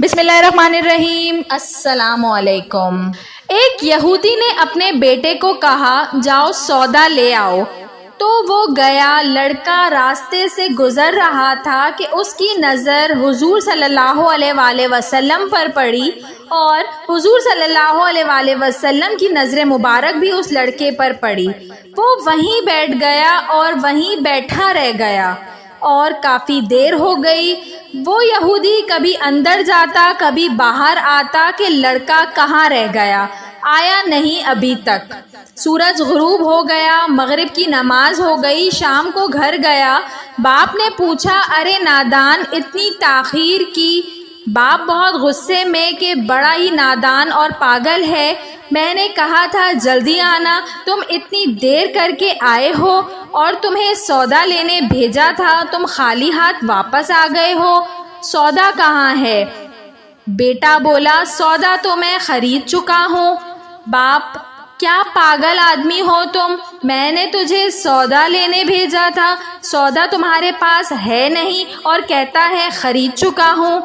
بسم اللہ الرحمن الرحیم۔ السلام علیکم۔ ایک یہودی نے اپنے بیٹے کو کہا جاؤ سودا لے آؤ، تو وہ گیا۔ لڑکا راستے سے گزر رہا تھا کہ اس کی نظر حضور صلی اللہ علیہ وآلہ وسلم پر پڑی، اور حضور صلی اللہ علیہ وآلہ وسلم کی نظر مبارک بھی اس لڑکے پر پڑی۔ وہ وہیں بیٹھ گیا اور وہیں بیٹھا رہ گیا، اور کافی دیر ہو گئی۔ وہ یہودی کبھی اندر جاتا کبھی باہر آتا کہ لڑکا کہاں رہ گیا، آیا نہیں ابھی تک۔ سورج غروب ہو گیا، مغرب کی نماز ہو گئی، شام کو گھر گیا۔ باپ نے پوچھا ارے نادان اتنی تاخیر کی؟ باپ بہت غصے میں کہ بڑا ہی نادان اور پاگل ہے، میں نے کہا تھا جلدی آنا، تم اتنی دیر کر کے آئے ہو، اور تمہیں سودا لینے بھیجا تھا، تم خالی ہاتھ واپس آ گئے ہو، سودا کہاں ہے؟ بیٹا بولا سودا تو میں خرید چکا ہوں۔ باپ کیا پاگل آدمی ہو تم، میں نے تجھے سودا لینے بھیجا تھا، سودا تمہارے پاس ہے نہیں اور کہتا ہے خرید چکا ہوں۔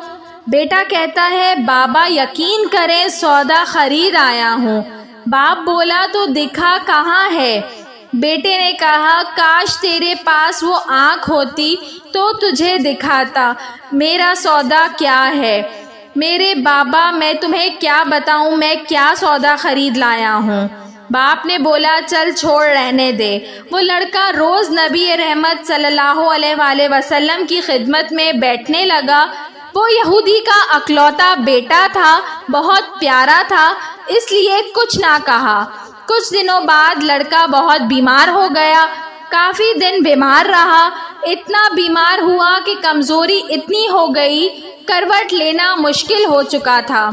بیٹا کہتا ہے بابا یقین کریں سودا خرید آیا ہوں۔ باپ بولا تو دکھا کہاں ہے؟ بیٹے نے کہا کاش تیرے پاس وہ آنکھ ہوتی تو تجھے دکھاتا، میرا سودا کیا ہے۔ میرے بابا میں تمہیں کیا بتاؤں میں کیا سودا خرید لایا ہوں۔ باپ نے بولا چل چھوڑ رہنے دے۔ وہ لڑکا روز نبی رحمت صلی اللہ علیہ وآلہ وسلم کی خدمت میں بیٹھنے لگا۔ وہ یہودی کا اکلوتا بیٹا تھا، بہت پیارا تھا، اس لیے کچھ نہ کہا۔ کچھ دنوں بعد لڑکا بہت بیمار ہو گیا، کافی دن بیمار رہا، اتنا بیمار ہوا کہ کمزوری اتنی ہو گئی کروٹ لینا مشکل ہو چکا تھا،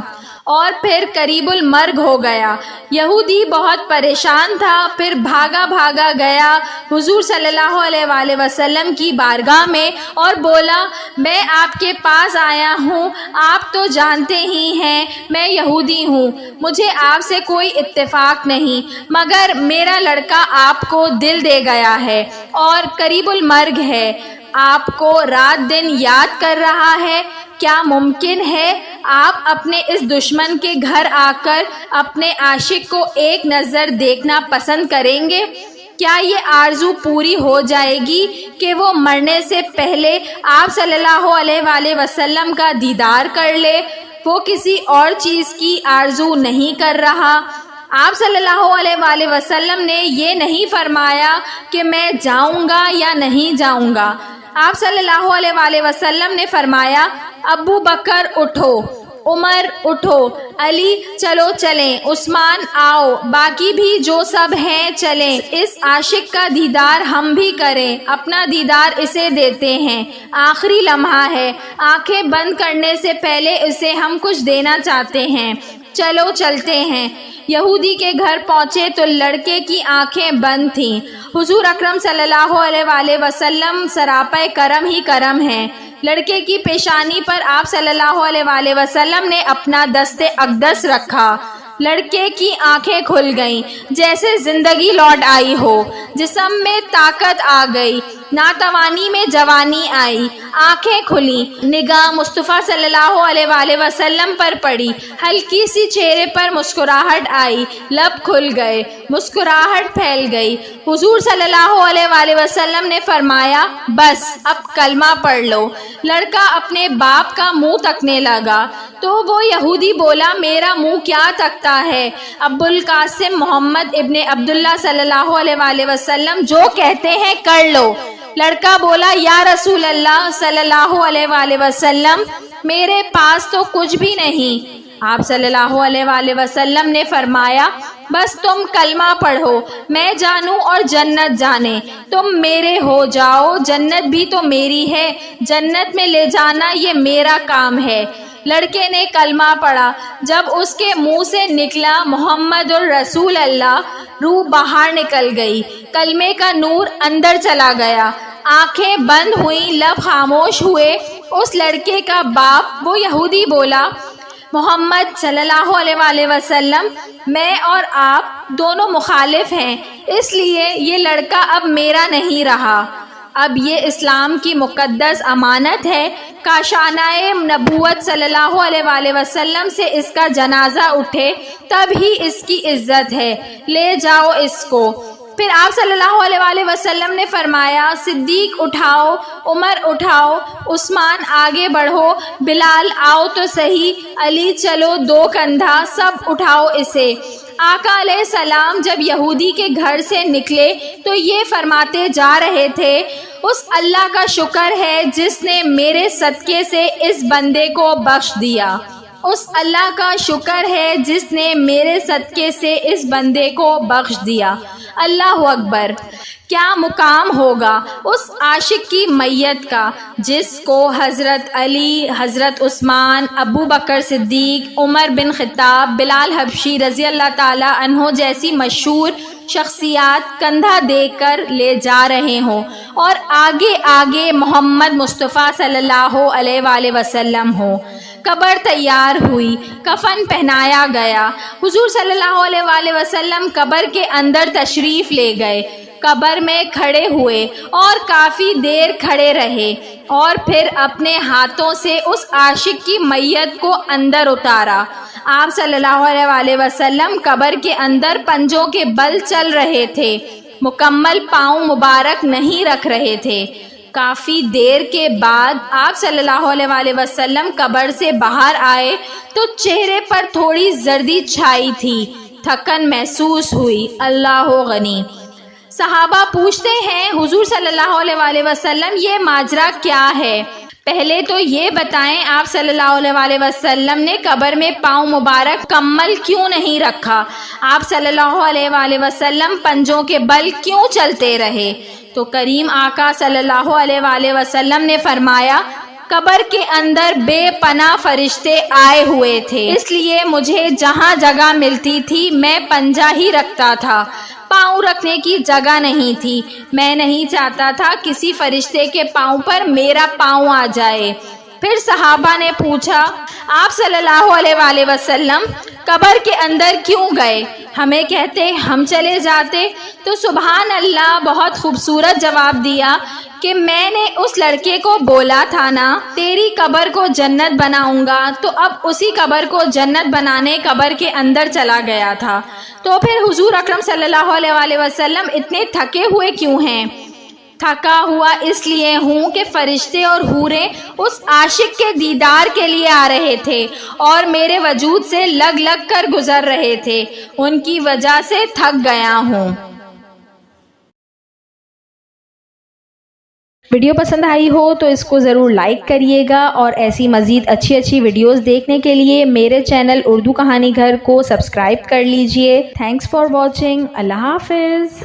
اور پھر قریب المرگ ہو گیا۔ یہودی بہت پریشان تھا، پھر بھاگا بھاگا گیا حضور صلی اللہ علیہ وآلہ وسلم کی بارگاہ میں اور بولا میں آپ کے پاس آیا ہوں، آپ تو جانتے ہی ہیں میں یہودی ہوں، مجھے آپ سے کوئی اتفاق نہیں، مگر میرا لڑکا آپ کو دل دے گیا ہے اور قریب المرگ ہے، آپ کو رات دن یاد کر رہا ہے، کیا ممکن ہے آپ اپنے اس دشمن کے گھر آ کر اپنے عاشق کو ایک نظر دیکھنا پسند کریں گے؟ کیا یہ آرزو پوری ہو جائے گی کہ وہ مرنے سے پہلے آپ صلی اللہ علیہ وآلہ وسلم کا دیدار کر لے؟ وہ کسی اور چیز کی آرزو نہیں کر رہا۔ آپ صلی اللہ علیہ وآلہ وسلم نے یہ نہیں فرمایا کہ میں جاؤں گا یا نہیں جاؤں گا۔ آپ صلی اللہ علیہ وآلہ وسلم نے فرمایا ابو بکر اٹھو، عمر اٹھو، علی چلو چلیں، عثمان آؤ، باقی بھی جو سب ہیں چلیں، اس عاشق کا دیدار ہم بھی کریں، اپنا دیدار اسے دیتے ہیں، آخری لمحہ ہے، آنکھیں بند کرنے سے پہلے اسے ہم کچھ دینا چاہتے ہیں، چلو چلتے ہیں۔ یہودی کے گھر پہنچے تو لڑکے کی آنکھیں بند تھیں۔ حضور اکرم صلی اللہ علیہ وآلہ وسلم سراپے کرم ہی کرم ہیں۔ لڑکے کی پیشانی پر آپ صلی اللہ علیہ وآلہ وسلم نے اپنا دست اقدس رکھا۔ لڑکے کی آنکھیں کھل گئیں، جیسے زندگی لوٹ آئی ہو، جسم میں طاقت آ گئی، ناتوانی میں جوانی آئی، آنکھیں کھلیں، نگاہ مصطفیٰ صلی اللہ علیہ وآلہ وسلم پر پڑی، ہلکی سی چہرے پر مسکراہٹ آئی، لب کھل گئے، مسکراہٹ پھیل گئی۔ حضور صلی اللہ علیہ وآلہ وسلم نے فرمایا بس اب کلمہ پڑھ لو۔ لڑکا اپنے باپ کا منہ تکنے لگا تو وہ یہودی بولا میرا منہ کیا تکتا ہے، ابو القاسم محمد ابن عبداللہ صلی اللہ علیہ وآلہ وسلم جو کہتے ہیں کر لو۔ لڑکا بولا یا رسول اللہ صلی اللہ علیہ وآلہ وسلم میرے پاس تو کچھ بھی نہیں۔ آپ صلی اللہ علیہ وآلہ وسلم نے فرمایا بس تم کلمہ پڑھو، میں جانوں اور جنت جانے، تم میرے ہو جاؤ، جنت بھی تو میری ہے، جنت میں لے جانا یہ میرا کام ہے۔ لڑکے نے کلمہ پڑھا، جب اس کے منہ سے نکلا محمد الرسول اللہ، روح باہر نکل گئی، کلمے کا نور اندر چلا گیا، آنکھیں بند ہوئیں، لب خاموش ہوئے۔ اس لڑکے کا باپ وہ یہودی بولا محمد صلی اللہ علیہ وآلہ وسلم میں اور آپ دونوں مخالف ہیں، اس لیے یہ لڑکا اب میرا نہیں رہا، اب یہ اسلام کی مقدس امانت ہے کاشانۂ نبوت صلی اللہ علیہ وآلہ وسلم سے اس کا جنازہ اٹھے تب ہی اس کی عزت ہے، لے جاؤ اس کو۔ پھر آپ صلی اللہ علیہ وآلہ وسلم نے فرمایا، صدیق اٹھاؤ، عمر اٹھاؤ، عثمان آگے بڑھو، بلال آؤ تو صحیح، علی چلو، دو کندھا، سب اٹھاؤ اسے۔ آقا علیہ السلام جب یہودی کے گھر سے نکلے تو یہ فرماتے جا رہے تھے، اس اللہ کا شکر ہے جس نے میرے صدقے سے اس بندے کو بخش دیا، اس اللہ کا شکر ہے جس نے میرے صدقے سے اس بندے کو بخش دیا۔ اللہ اکبر! کیا مقام ہوگا اس عاشق کی میت کا جس کو حضرت علی، حضرت عثمان، ابو بکر صدیق، عمر بن خطاب، بلال حبشی رضی اللہ تعالی عنہ جیسی مشہور شخصیات کندھا دے کر لے جا رہے ہوں اور آگے آگے محمد مصطفیٰ صلی اللہ علیہ وآلہ وسلم ہو۔ قبر تیار ہوئی، کفن پہنایا گیا، حضور صلی اللہ علیہ وآلہ وسلم قبر کے اندر تشریف لے گئے، قبر میں کھڑے ہوئے اور کافی دیر کھڑے رہے اور پھر اپنے ہاتھوں سے اس عاشق کی میت کو اندر اتارا۔ آپ صلی اللہ علیہ وآلہ وسلم قبر کے اندر پنجوں کے بل چل رہے تھے، مکمل پاؤں مبارک نہیں رکھ رہے تھے۔ کافی دیر کے بعد آپ صلی اللہ علیہ وآلہ وسلم قبر سے باہر آئے تو چہرے پر تھوڑی زردی چھائی تھی، تھکن محسوس ہوئی۔ اللہ غنی! صحابہ پوچھتے ہیں، حضور صلی اللہ علیہ وآلہ وسلم یہ ماجرا کیا ہے؟ پہلے تو یہ بتائیں آپ صلی اللہ علیہ وآلہ وسلم نے قبر میں پاؤں مبارک کمل کیوں نہیں رکھا؟ آپ صلی اللہ علیہ وآلہ وسلم پنجوں کے بل کیوں چلتے رہے؟ تو کریم آقا صلی اللہ علیہ وآلہ وسلم نے فرمایا، قبر کے اندر بے پناہ فرشتے آئے ہوئے تھے، اس لیے مجھے جہاں جگہ ملتی تھی میں پنجہ ہی رکھتا تھا، پاؤں رکھنے کی جگہ نہیں تھی۔ میں نہیں چاہتا تھا کسی فرشتے کے پاؤں پر میرا پاؤں آ جائے۔ پھر صحابہ نے پوچھا، آپ صلی اللہ علیہ وآلہ وسلم قبر کے اندر کیوں گئے؟ ہمیں کہتے ہم چلے جاتے۔ تو سبحان اللہ بہت خوبصورت جواب دیا کہ میں نے اس لڑکے کو بولا تھا نا تیری قبر کو جنت بناؤں گا، تو اب اسی قبر کو جنت بنانے قبر کے اندر چلا گیا تھا۔ تو پھر حضور اکرم صلی اللہ علیہ وآلہ وسلم اتنے تھکے ہوئے کیوں ہیں؟ تھکا ہوا اس لیے ہوں کہ فرشتے اور حوریں اس عاشق کے دیدار کے لیے آ رہے تھے اور میرے وجود سے لگ لگ کر گزر رہے تھے، ان کی وجہ سے تھک گیا ہوں۔ ویڈیو پسند آئی ہو تو اس کو ضرور لائک کریے گا، اور ایسی مزید اچھی ویڈیوز دیکھنے کے لیے میرے چینل اردو کہانی گھر کو سبسکرائب کر لیجئے۔ Thanks for watching. اللہ حافظ۔